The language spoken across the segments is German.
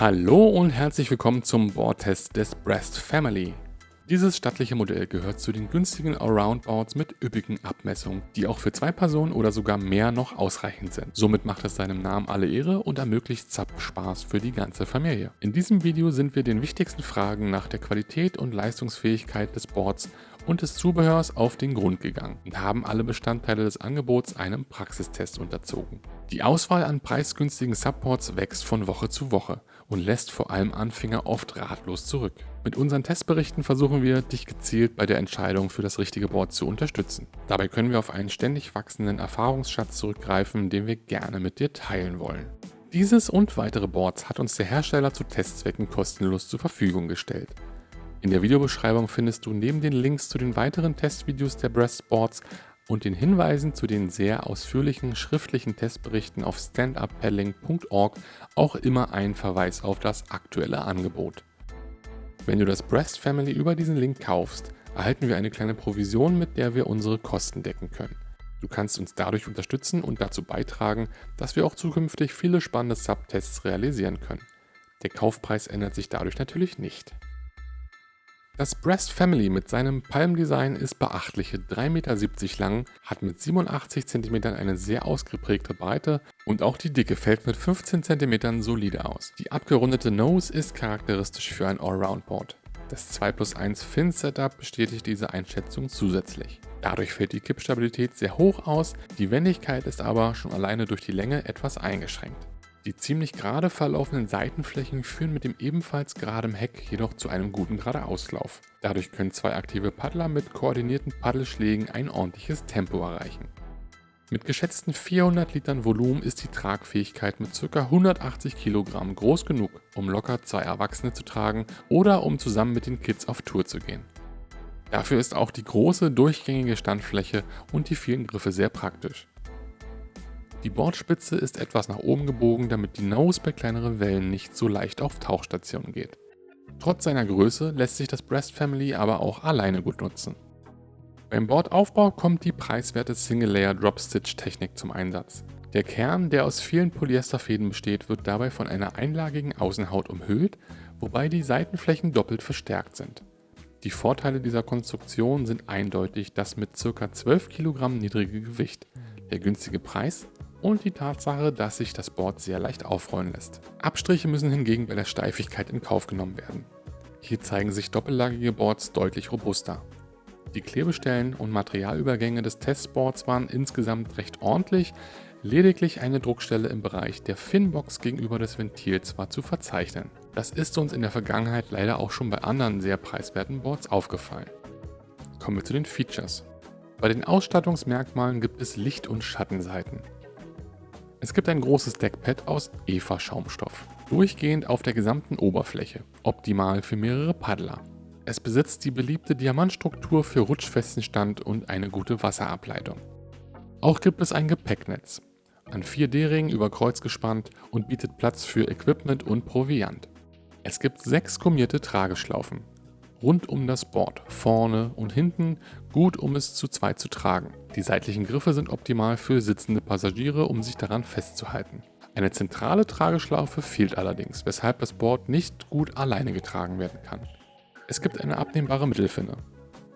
Hallo und herzlich willkommen zum Boardtest des Breast Family. Dieses stattliche Modell gehört zu den günstigen Allround-Boards mit üppigen Abmessungen, die auch für 2 Personen oder sogar mehr noch ausreichend sind. Somit macht es seinem Namen alle Ehre und ermöglicht Zapfspaß für die ganze Familie. In diesem Video sind wir den wichtigsten Fragen nach der Qualität und Leistungsfähigkeit des Boards und des Zubehörs auf den Grund gegangen und haben alle Bestandteile des Angebots einem Praxistest unterzogen. Die Auswahl an preisgünstigen Subboards wächst von Woche zu Woche und lässt vor allem Anfänger oft ratlos zurück. Mit unseren Testberichten versuchen wir, dich gezielt bei der Entscheidung für das richtige Board zu unterstützen. Dabei können wir auf einen ständig wachsenden Erfahrungsschatz zurückgreifen, den wir gerne mit dir teilen wollen. Dieses und weitere Boards hat uns der Hersteller zu Testzwecken kostenlos zur Verfügung gestellt. In der Videobeschreibung findest du neben den Links zu den weiteren Testvideos der Breast Boards und den Hinweisen zu den sehr ausführlichen schriftlichen Testberichten auf standuppaddling.org auch immer einen Verweis auf das aktuelle Angebot. Wenn du das Breast Family über diesen Link kaufst, erhalten wir eine kleine Provision, mit der wir unsere Kosten decken können. Du kannst uns dadurch unterstützen und dazu beitragen, dass wir auch zukünftig viele spannende Subtests realisieren können. Der Kaufpreis ändert sich dadurch natürlich nicht. Das Breast Family mit seinem Palmdesign ist beachtliche 3,70 Meter lang, hat mit 87 cm eine sehr ausgeprägte Breite und auch die Dicke fällt mit 15 cm solide aus. Die abgerundete Nose ist charakteristisch für ein Allround-Board. Das 2+1 Fin-Setup bestätigt diese Einschätzung zusätzlich. Dadurch fällt die Kippstabilität sehr hoch aus, die Wendigkeit ist aber schon alleine durch die Länge etwas eingeschränkt. Die ziemlich gerade verlaufenden Seitenflächen führen mit dem ebenfalls geradem Heck jedoch zu einem guten Geradeauslauf. Dadurch können 2 aktive Paddler mit koordinierten Paddelschlägen ein ordentliches Tempo erreichen. Mit geschätzten 400 Litern Volumen ist die Tragfähigkeit mit ca. 180 Kilogramm groß genug, um locker 2 Erwachsene zu tragen oder um zusammen mit den Kids auf Tour zu gehen. Dafür ist auch die große durchgängige Standfläche und die vielen Griffe sehr praktisch. Die Bordspitze ist etwas nach oben gebogen, damit die Nose bei kleineren Wellen nicht so leicht auf Tauchstationen geht. Trotz seiner Größe lässt sich das Breast Family aber auch alleine gut nutzen. Beim Bordaufbau kommt die preiswerte Single-Layer Drop-Stitch-Technik zum Einsatz. Der Kern, der aus vielen Polyesterfäden besteht, wird dabei von einer einlagigen Außenhaut umhüllt, wobei die Seitenflächen doppelt verstärkt sind. Die Vorteile dieser Konstruktion sind eindeutig das mit ca. 12 Kilogramm niedrige Gewicht, der günstige Preis und die Tatsache, dass sich das Board sehr leicht aufrollen lässt. Abstriche müssen hingegen bei der Steifigkeit in Kauf genommen werden. Hier zeigen sich doppellagige Boards deutlich robuster. Die Klebestellen und Materialübergänge des Testboards waren insgesamt recht ordentlich, lediglich eine Druckstelle im Bereich der Finbox gegenüber des Ventils war zu verzeichnen. Das ist uns in der Vergangenheit leider auch schon bei anderen sehr preiswerten Boards aufgefallen. Kommen wir zu den Features. Bei den Ausstattungsmerkmalen gibt es Licht- und Schattenseiten. Es gibt ein großes Deckpad aus EVA-Schaumstoff, durchgehend auf der gesamten Oberfläche, optimal für mehrere Paddler. Es besitzt die beliebte Diamantstruktur für rutschfesten Stand und eine gute Wasserableitung. Auch gibt es ein Gepäcknetz, an 4 D-Ringen über Kreuz gespannt und bietet Platz für Equipment und Proviant. Es gibt 6 gummierte Trageschlaufen, rund um das Board, vorne und hinten, gut um es zu 2 zu tragen. Die seitlichen Griffe sind optimal für sitzende Passagiere, um sich daran festzuhalten. Eine zentrale Trageschlaufe fehlt allerdings, weshalb das Board nicht gut alleine getragen werden kann. Es gibt eine abnehmbare Mittelfinne.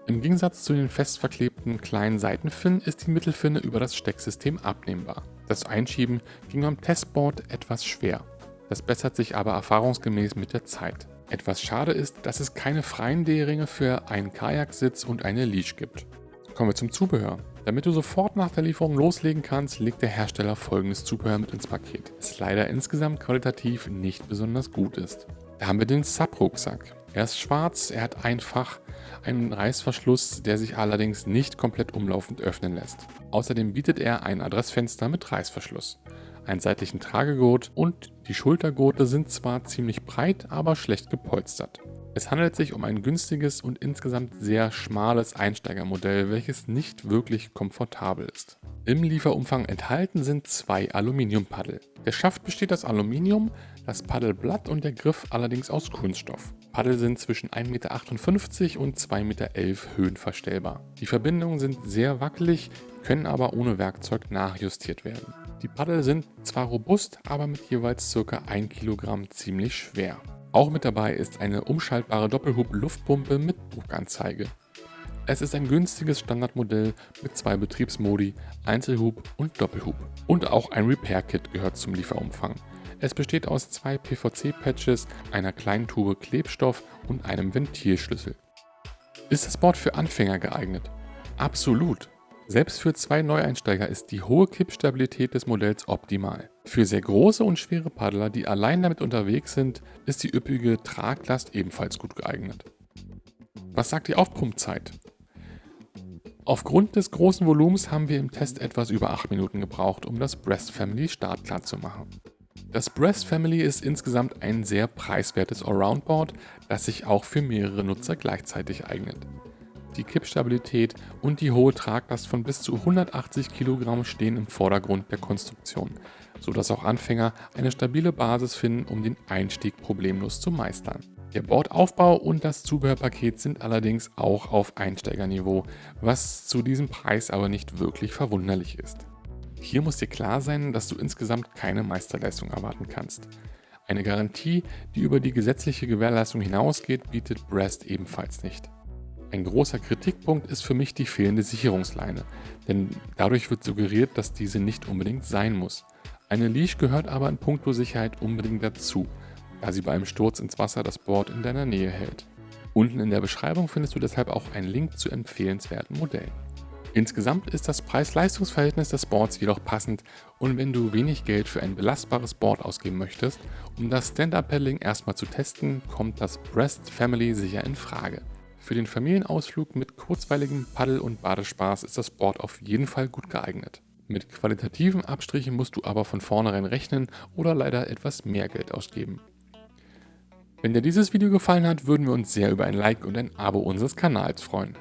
Im Gegensatz zu den fest verklebten kleinen Seitenfinnen ist die Mittelfinne über das Stecksystem abnehmbar. Das Einschieben ging beim Testboard etwas schwer. Das bessert sich aber erfahrungsgemäß mit der Zeit. Etwas schade ist, dass es keine freien D-Ringe für einen Kajaksitz und eine Leash gibt. Kommen wir zum Zubehör. Damit du sofort nach der Lieferung loslegen kannst, legt der Hersteller folgendes Zubehör mit ins Paket, das leider insgesamt qualitativ nicht besonders gut ist. Da haben wir den Sub-Rucksack. Er ist schwarz, er hat einfach einen Reißverschluss, der sich allerdings nicht komplett umlaufend öffnen lässt. Außerdem bietet er ein Adressfenster mit Reißverschluss, einen seitlichen Tragegurt und die Schultergurte sind zwar ziemlich breit, aber schlecht gepolstert. Es handelt sich um ein günstiges und insgesamt sehr schmales Einsteigermodell, welches nicht wirklich komfortabel ist. Im Lieferumfang enthalten sind 2 Aluminiumpaddel. Der Schaft besteht aus Aluminium, das Paddelblatt und der Griff allerdings aus Kunststoff. Paddel sind zwischen 1,58 m und 2,11 m höhenverstellbar. Die Verbindungen sind sehr wackelig, können aber ohne Werkzeug nachjustiert werden. Die Paddel sind zwar robust, aber mit jeweils ca. 1 Kilogramm ziemlich schwer. Auch mit dabei ist eine umschaltbare Doppelhub-Luftpumpe mit Druckanzeige. Es ist ein günstiges Standardmodell mit 2 Betriebsmodi, Einzelhub und Doppelhub. Und auch ein Repair-Kit gehört zum Lieferumfang. Es besteht aus 2 PVC-Patches, einer kleinen Tube Klebstoff und einem Ventilschlüssel. Ist das Board für Anfänger geeignet? Absolut! Selbst für 2 Neueinsteiger ist die hohe Kippstabilität des Modells optimal. Für sehr große und schwere Paddler, die allein damit unterwegs sind, ist die üppige Traglast ebenfalls gut geeignet. Was sagt die Aufpumpzeit? Aufgrund des großen Volumens haben wir im Test etwas über 8 Minuten gebraucht, um das Breast Family startklar zu machen. Das Breast Family ist insgesamt ein sehr preiswertes Allround-Board, das sich auch für mehrere Nutzer gleichzeitig eignet. Die Kippstabilität und die hohe Traglast von bis zu 180 Kilogramm stehen im Vordergrund der Konstruktion, sodass auch Anfänger eine stabile Basis finden, um den Einstieg problemlos zu meistern. Der Bordaufbau und das Zubehörpaket sind allerdings auch auf Einsteigerniveau, was zu diesem Preis aber nicht wirklich verwunderlich ist. Hier muss dir klar sein, dass du insgesamt keine Meisterleistung erwarten kannst. Eine Garantie, die über die gesetzliche Gewährleistung hinausgeht, bietet Breast ebenfalls nicht. Ein großer Kritikpunkt ist für mich die fehlende Sicherungsleine, denn dadurch wird suggeriert, dass diese nicht unbedingt sein muss. Eine Leash gehört aber in puncto Sicherheit unbedingt dazu, da sie bei einem Sturz ins Wasser das Board in deiner Nähe hält. Unten in der Beschreibung findest du deshalb auch einen Link zu empfehlenswerten Modellen. Insgesamt ist das Preis-Leistungs-Verhältnis des Boards jedoch passend und wenn du wenig Geld für ein belastbares Board ausgeben möchtest, um das Stand-Up-Paddling erstmal zu testen, kommt das Breast Family sicher in Frage. Für den Familienausflug mit kurzweiligem Paddel- und Badespaß ist das Board auf jeden Fall gut geeignet. Mit qualitativen Abstrichen musst du aber von vornherein rechnen oder leider etwas mehr Geld ausgeben. Wenn dir dieses Video gefallen hat, würden wir uns sehr über ein Like und ein Abo unseres Kanals freuen.